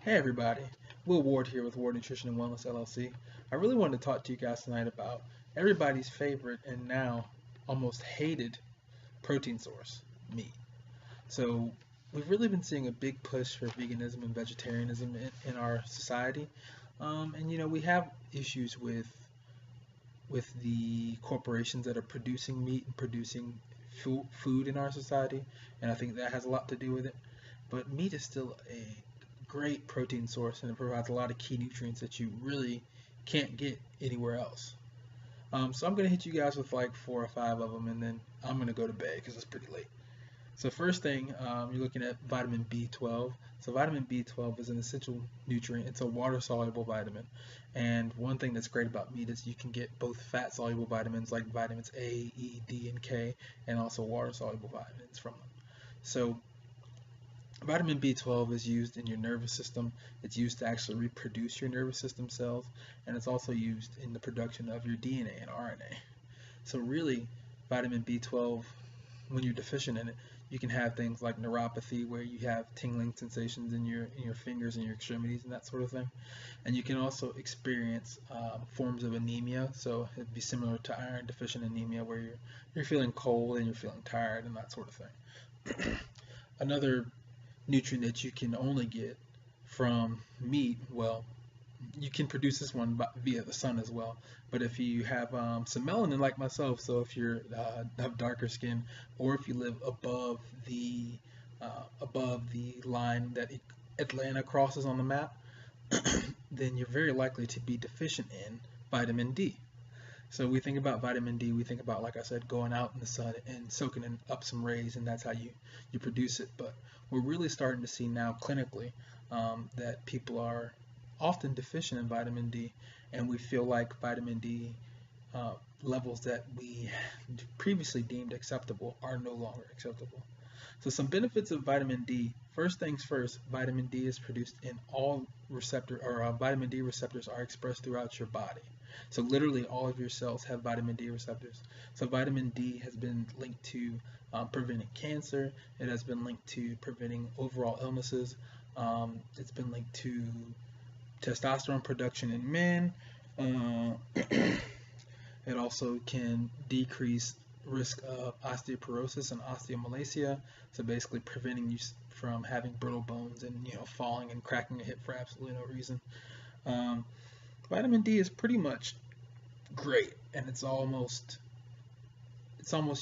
Hey everybody, Will Ward here with Ward Nutrition and Wellness LLC. I really wanted to talk to you guys tonight about everybody's favorite and now almost hated protein source, meat. So we've really been seeing a big push for veganism and vegetarianism in our society. And we have issues with the corporations that are producing meat and producing food in our society, and I think that has a lot to do with it. But meat is still a great protein source, and it provides a lot of key nutrients that you really can't get anywhere else. So I'm gonna hit you guys with like 4 or 5 of them, and then I'm gonna go to bed because it's pretty late. So first thing, you're looking at vitamin B12. So vitamin B12 is an essential nutrient. It's a water-soluble vitamin. And one thing that's great about meat is you can get both fat-soluble vitamins like vitamins A, E, D, and K, and also water-soluble vitamins from them. So vitamin B12 is used in your nervous system. It's used to actually reproduce your nervous system cells, and it's also used in the production of your DNA and RNA. So really, vitamin B12, when you're deficient in it, you can have things like neuropathy, where you have tingling sensations in your fingers and your extremities and that sort of thing. And you can also experience forms of anemia. So it'd be similar to iron deficient anemia, where you're feeling cold and you're feeling tired and that sort of thing. Another nutrient that you can only get from meat, well, you can produce this one via the sun as well. But if you have some melanin like myself, so if you're have darker skin, or if you live above the line that Atlanta crosses on the map, then you're very likely to be deficient in vitamin D. So we think about vitamin D, we think about, like I said, going out in the sun and soaking up some rays, and that's how you produce it. But we're really starting to see now clinically that people are often deficient in vitamin D, and we feel like vitamin D levels that we previously deemed acceptable are no longer acceptable. So some benefits of vitamin D. First things first, vitamin D is produced in all vitamin D receptors are expressed throughout your body. So literally all of your cells have vitamin D receptors. So vitamin D has been linked to preventing cancer. It has been linked to preventing overall illnesses. It's been linked to testosterone production in men. It also can decrease risk of osteoporosis and osteomalacia, so basically preventing you from having brittle bones and falling and cracking a hip for absolutely no reason. Um, Vitamin D is pretty much great, and it's almost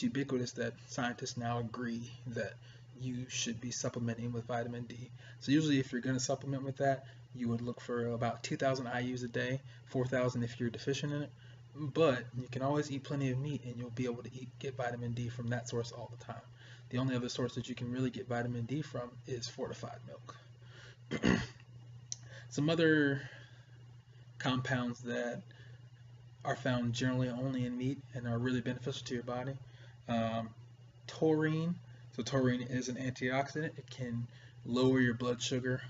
ubiquitous that scientists now agree that you should be supplementing with vitamin D. So usually if you're going to supplement with that, you would look for about 2,000 IUs a day, 4,000 if you're deficient in it. But you can always eat plenty of meat, and you'll be able to get vitamin D from that source all the time. The only other source that you can really get vitamin D from is fortified milk. Some other compounds that are found generally only in meat and are really beneficial to your body. Um, Taurine. So taurine is an antioxidant. It can lower your blood sugar.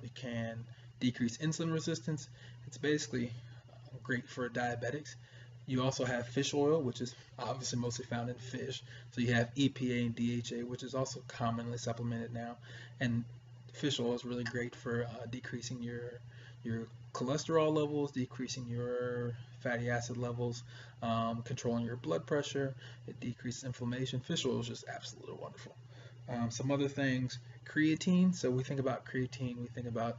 It can decrease insulin resistance. It's basically great for diabetics. You also have fish oil, which is obviously mostly found in fish. So you have EPA and DHA, which is also commonly supplemented now. And fish oil is really great for decreasing your cholesterol levels, decreasing your fatty acid levels, controlling your blood pressure. It decreases inflammation. Fish oil is just absolutely wonderful. Some other things, creatine. So we think about creatine, we think about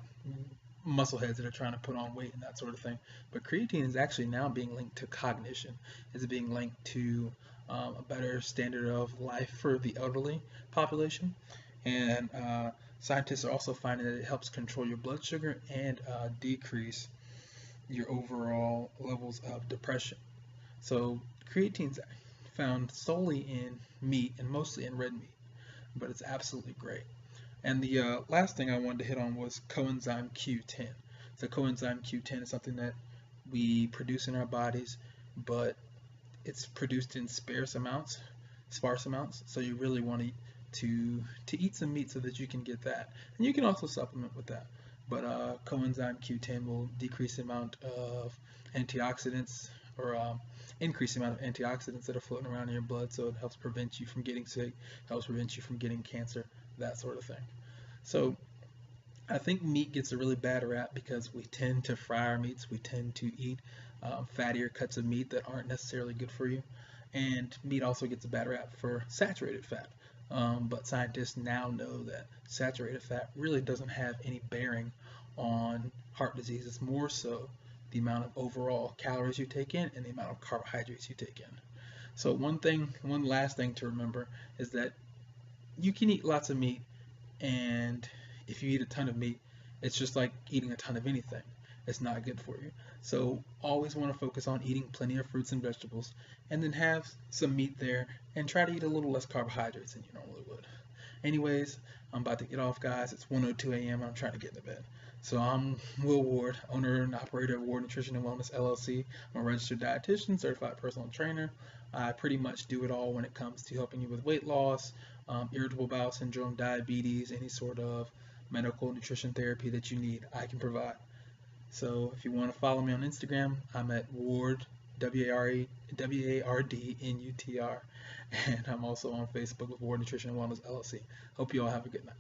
muscle heads that are trying to put on weight and that sort of thing. But creatine is actually now being linked to cognition. It's being linked to a better standard of life for the elderly population. And scientists are also finding that it helps control your blood sugar and decrease your overall levels of depression. So creatine's found solely in meat and mostly in red meat, but it's absolutely great. And the last thing I wanted to hit on was coenzyme Q10. So coenzyme Q10 is something that we produce in our bodies, but it's produced in sparse amounts. So you really want to eat some meat so that you can get that, and you can also supplement with that. But coenzyme Q10 will decrease the amount of antioxidants, or increase the amount of antioxidants that are floating around in your blood, so it helps prevent you from getting sick, helps prevent you from getting cancer, that sort of thing. So I think meat gets a really bad rap because we tend to fry our meats. We tend to eat fattier cuts of meat that aren't necessarily good for you. And meat also gets a bad rap for saturated fat. But scientists now know that saturated fat really doesn't have any bearing on heart disease. It's more so the amount of overall calories you take in and the amount of carbohydrates you take in. So one last thing to remember is that you can eat lots of meat, and if you eat a ton of meat, it's just like eating a ton of anything. It's not good for you. So always want to focus on eating plenty of fruits and vegetables, and then have some meat there, and try to eat a little less carbohydrates than you normally would. Anyways, I'm about to get off, guys. It's 1:02 a.m. I'm trying to get to bed. So I'm Will Ward, owner and operator of Ward Nutrition and Wellness LLC. I'm a registered dietitian, certified personal trainer. I pretty much do it all when it comes to helping you with weight loss, irritable bowel syndrome, diabetes, any sort of medical nutrition therapy that you need, I can provide. So if you want to follow me on Instagram, I'm at Ward, WARDNUTR, and I'm also on Facebook with Ward Nutrition and Wellness LLC. Hope you all have a good night.